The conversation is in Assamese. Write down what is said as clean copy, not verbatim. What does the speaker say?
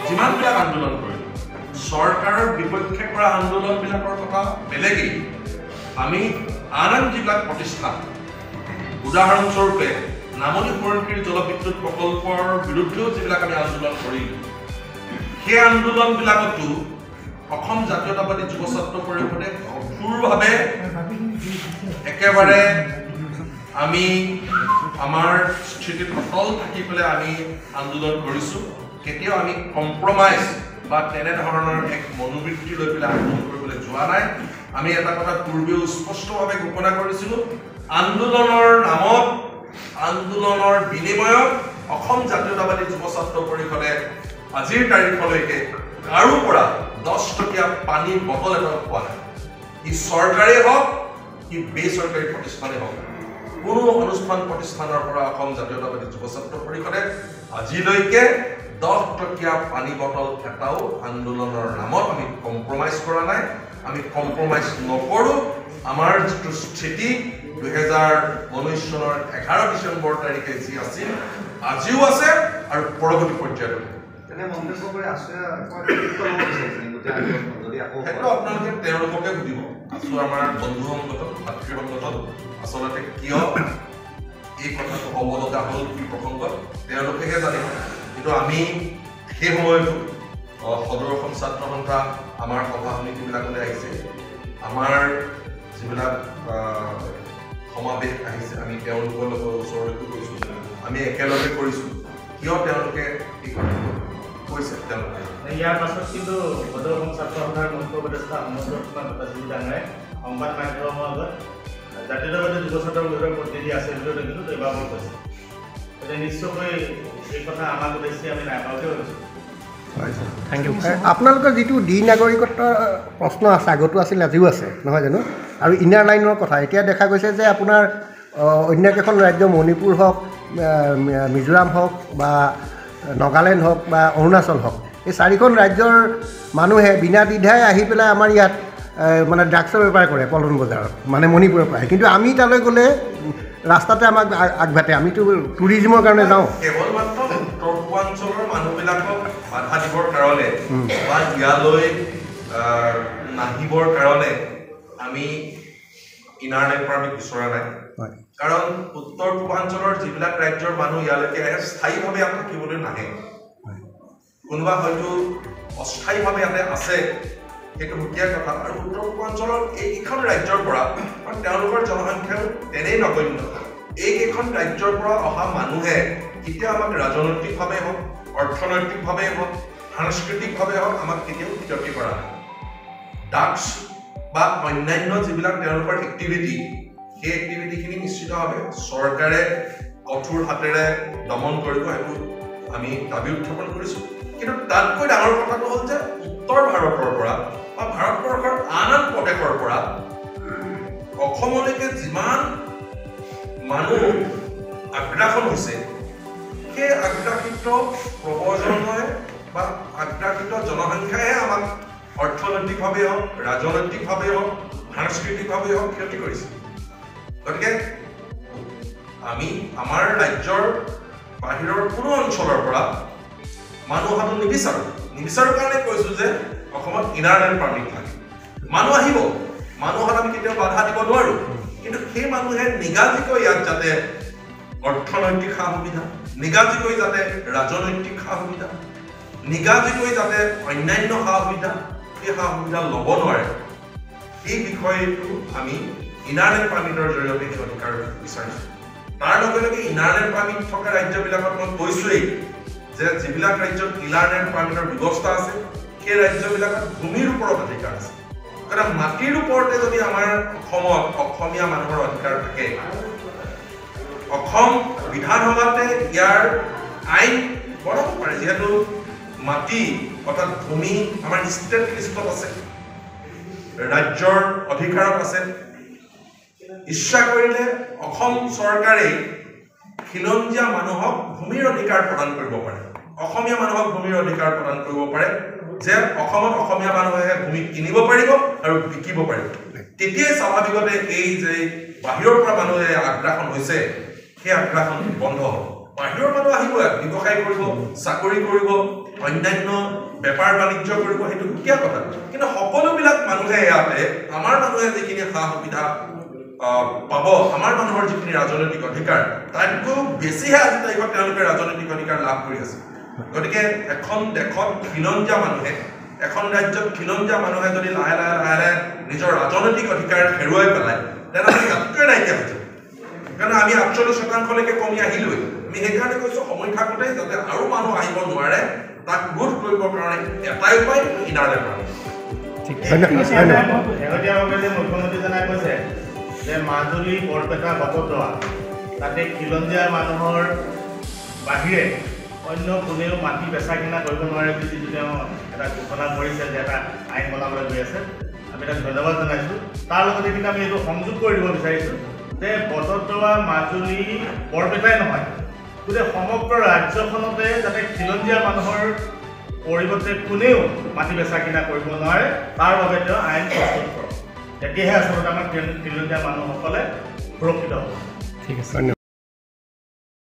যিমানবিলাক আন্দোলন কৰিলোঁ চৰকাৰৰ বিপক্ষে কৰা আন্দোলনবিলাকৰ কথা বেলেগেই আমি আন যিবিলাক প্ৰতিষ্ঠান উদাহৰণস্বৰূপে নামনি সোৱণশিৰি জলবিদ্যুৎ প্ৰকল্পৰ বিৰুদ্ধেও যিবিলাক আমি আন্দোলন কৰিলোঁ সেই আন্দোলনবিলাকতো অসম জাতীয়তাবাদী যুৱ ছাত্ৰ পৰিষদে কঠোৰভাৱে একেবাৰে আমি আমাৰ স্থিতিত অটল থাকি পেলাই আমি আন্দোলন কৰিছোঁ কেতিয়াও আমি কম্প্ৰমাইজ বা তেনেধৰণৰ এক মনোবৃত্তি লৈ পেলাই আন্দোলন কৰিবলৈ যোৱা নাই আমি এটা কথা পূৰ্বেও স্পষ্টভাৱে ঘোষণা কৰিছিলোঁ আন্দোলনৰ নামত আন্দোলনৰ বিনিময়ত অসম জাতীয়তাবাদী যুৱ ছাত্ৰ পৰিষদে আজিৰ তাৰিখলৈকে কাৰো পৰা 10 টকীয়া পানীৰ বটল এটা পোৱা নাই ই চৰকাৰেই হওক কি বেচৰকাৰী প্ৰতিষ্ঠানেই হওক কোনো অনুষ্ঠান প্ৰতিষ্ঠানৰ পৰা অসম জাতীয়তাবাদী যুৱ ছাত্ৰ পৰিষদে আজিলৈকে 10 টকীয়া পানী বটল এটাও আন্দোলনৰ নামত আমি কম্প্ৰমাইজ কৰা নাই আমি কম্প্ৰমাইজ নকৰোঁ আমাৰ যিটো স্থিতি 2019 চনৰ 11 ডিচেম্বৰ তাৰিখে যি আছিল আজিও আছে আৰু পৰৱৰ্তী পৰ্যায়ত তেনে মন্তব্য কৰি আছে সেইটো আপোনালোকে তেওঁলোককে সুধিব আছো আমাৰ বন্ধু সংগঠন ভাতৃ সংগঠন আচলতে কিয় এই কথাটো হ'ব লগা হ'ল কি প্ৰসংগত তেওঁলোকেহে জানিব কিন্তু আমি সেই সময়তো সদৰ অসম ছাত্ৰ সন্থা আমাৰ সভা সমিতিবিলাকলৈ আহিছে আমাৰ যিবিলাক সমাৱেশ আহিছে আমি তেওঁলোকৰ লগত ওচৰলৈকে গৈছোঁ আমি একেলগে কৰিছোঁ কিয় তেওঁলোকে এই কথাটো কৈছে তেওঁলোকে ইয়াৰ পাছত কিন্তু সদৰ অসম ছাত্ৰ সন্থাৰ মুখ্য উপদেষ্টা সমগ্ৰ কুমাৰ ভট্টাচাৰ্য ডাঙৰে সংবাদ মাধ্যমৰ আগত জাতীয়তাবাদী যুৱ ছাত্ৰ পৰিষদৰ প্ৰতিনিধি আছে বুলি কিন্তু এইবাৰ কৈছে গতিকে নিশ্চয়কৈ এই কথা আমাক উদ্দেশ্যে আমি নাপাওঁতে হৈছোঁ থেংক ইউ আপোনালোকৰ যিটো ডি নাগৰিকত্বৰ প্ৰশ্ন আছে আগতো আছিল আজিও আছে নহয় জানো আৰু ইনাৰ লাইনৰ কথা এতিয়া দেখা গৈছে যে আপোনাৰ অন্য কেইখন ৰাজ্য মণিপুৰ হওক মিজোৰাম হওক বা নাগালেণ্ড হওক বা অৰুণাচল হওক এই 4খন ৰাজ্যৰ মানুহে বিনা দ্বিধাই আহি পেলাই আমাৰ ইয়াত মানে ড্ৰাগছৰ বেপাৰ কৰে পল্টন বজাৰত মানে মণিপুৰৰ পৰা কিন্তু আমি তালৈ গ'লে ৰাস্তাতে আমাক আগভাতে আমিতো টুৰিজিমৰ কাৰণে যাওঁ কেৱল মাত্ৰ উত্তৰ পূৰ্বাঞ্চলৰ মানুহবিলাকক বাধা দিবৰ কাৰণে বা ইয়ালৈ নাহিবৰ কাৰণে আমি ইনাৰ লাইন পাৰ্মিট বিচৰা নাই কাৰণ উত্তৰ পূৰ্বাঞ্চলৰ যিবিলাক ৰাজ্যৰ মানুহ ইয়ালৈকে আহে স্থায়ীভাৱে ইয়াত থাকিবলৈ নাহে কোনোবা হয়তো অস্থায়ীভাৱে ইয়াতে আছে সেইটো সুকীয়া কথা আৰু উত্তৰ পূৰ্বাঞ্চলৰ এইকেইখন ৰাজ্যৰ পৰা কাৰণ তেওঁলোকৰ জনসংখ্যাও তেনেই নগণ্য এইকেইখন ৰাজ্যৰ পৰা অহা মানুহে কেতিয়াও আমাক ৰাজনৈতিকভাৱে হওক অৰ্থনৈতিকভাৱে হওক সাংস্কৃতিকভাৱে হওক আমাক কেতিয়াও ক্ষতি কৰা নাই ড্ৰাগছ বা অন্যান্য যিবিলাক তেওঁলোকৰ এক্টিভিটি সেই এক্টিভিটিখিনি নিশ্চিতভাৱে চৰকাৰে কঠোৰ হাতেৰে দমন কৰিব সেইটো আমি দাবী উত্থাপন কৰিছোঁ কিন্তু তাতকৈ ডাঙৰ কথাটো হ'ল যে উত্তৰ ভাৰতৰ পৰা বা ভাৰতবৰ্ষৰ আন প্ৰদেশৰ পৰা অসমলৈকে যিমান মানুহ আগ্ৰাসন হৈছে সেই আগ্ৰাসিত প্ৰবজনই বা আগ্ৰাসিত জনসংখ্যাইহে আমাক অৰ্থনৈতিকভাৱে হওক ৰাজনৈতিকভাৱে হওক সাংস্কৃতিকভাৱে হওক ক্ষতি কৰিছে গতিকে আমি আমাৰ ৰাজ্যৰ বাহিৰৰ কোনো অঞ্চলৰ পৰা মানুহ অহাটো নিবিচাৰোঁ কাৰণে কৈছোঁ যে অসমত ইনাৰ লাইন পাৰ্মিট থাকে মানুহ আহিব মানুহ অহাত আমি কেতিয়াও বাধা দিব নোৱাৰোঁ কিন্তু সেই মানুহে নিগাজিকৈ ইয়াত যাতে অৰ্থনৈতিক সা সুবিধা নিগাজিকৈ যাতে ৰাজনৈতিক সা সুবিধা নিগাজিকৈ যাতে অন্যান্য সা সুবিধা সেই সা সুবিধা ল'ব নোৱাৰে এই বিষয়টো আমি ইনাৰ লাইন পাৰ্মিটৰ জৰিয়তে সেই অধিকাৰ বিচাৰিছোঁ তাৰ লগে লগে ইনাৰ লাইন পাৰ্মিট থকা ৰাজ্যবিলাকত মই কৈছোঁৱেই যে যিবিলাক ৰাজ্যত ইনাৰ লাইন পাৰ্মিটৰ ব্যৱস্থা আছে সেই ৰাজ্যবিলাকত ভূমিৰ ওপৰত অধিকাৰ আছে কাৰণ মাটিৰ ওপৰতে যদি আমাৰ অসমত অসমীয়া মানুহৰ অধিকাৰ থাকে অসম বিধানসভাতে ইয়াৰ আইন বনাব পাৰে যিহেতু মাটি অৰ্থাৎ ভূমি আমাৰ ষ্টেট লিষ্টত আছে ৰাজ্যৰ অধিকাৰত আছে ইচ্ছা কৰিলে অসম চৰকাৰে খিলঞ্জীয়া মানুহক ভূমিৰ অধিকাৰ প্ৰদান কৰিব পাৰে অসমীয়া মানুহক ভূমিৰ অধিকাৰ প্ৰদান কৰিব পাৰে যে অসমত অসমীয়া মানুহে ভূমি কিনিব পাৰিব আৰু বিকিব পাৰিব তেতিয়াই স্বাভাৱিকতে এই যে বাহিৰৰ পৰা মানুহে আগ্ৰাসন হৈছে সেই আগ্ৰাসন বন্ধ হ'ব বাহিৰৰ মানুহ আহিব ব্যৱসায় কৰিব চাকৰি কৰিব অন্যান্য বেপাৰ বাণিজ্য কৰিব সেইটো সুকীয়া কথা কিন্তু সকলোবিলাক মানুহে ইয়াতে আমাৰ মানুহে যিখিনি সা সুবিধা পাব আমাৰ মানুহৰ যিখিনি ৰাজনৈতিক অধিকাৰ তাতকৈ বেছিহে আজি তাৰিখত তেওঁলোকে ৰাজনৈতিক অধিকাৰ লাভ কৰি আছে গতিকে এখন দেশত খিলঞ্জীয়া মানুহে এখন ৰাজ্যত খিলঞ্জীয়া মানুহে যদি লাহে লাহে লাহে লাহে নিজৰ ৰাজনৈতিক অধিকাৰ হেৰুৱাই পেলায় তেনেহ'লে তাতকৈ নাইকিয়া হৈছে কাৰণ আমি ৪৮% কমি আহিলোৱে আমি সেইকাৰণে কৈছোঁ সময় থাকোঁতে যাতে আৰু মানুহ আহিব নোৱাৰে তাক ৰোধ কৰিবৰ কাৰণে এটাই উপায় ইনাৰলেণ্ড শেহতীয়াভাৱে যে মুখ্যমন্ত্ৰীজনাই কৈছে যে মাজুলী বৰপেটা বটদ্ৰৱা তাতে খিলঞ্জীয়া মানুহৰ বাহিৰে অন্য কোনেও মাটি বেচা কিনা কৰিব নোৱাৰে বুলি যিটো তেওঁ এটা ঘোষণা কৰিছে যে এটা আইন বনাবলৈ গৈ আছে আমি তাক ধন্যবাদ জনাইছোঁ তাৰ লগতে কিন্তু আমি এইটো সংযোগ কৰি দিব বিচাৰিছোঁ যে বটদ্ৰৱা মাজুলী বৰপেটাই নহয় গোটেই সমগ্ৰ ৰাজ্যখনতে যাতে খিলঞ্জীয়া মানুহৰ পৰিৱৰ্তে কোনেও মাটি বেচা কিনা কৰিব নোৱাৰে তাৰ বাবে তেওঁ আইন প্ৰস্তুত কৰক তেতিয়াহে আচলতে আমাৰ খিলঞ্জীয়া মানুহসকলে সুৰক্ষিত হ'ব ঠিক আছে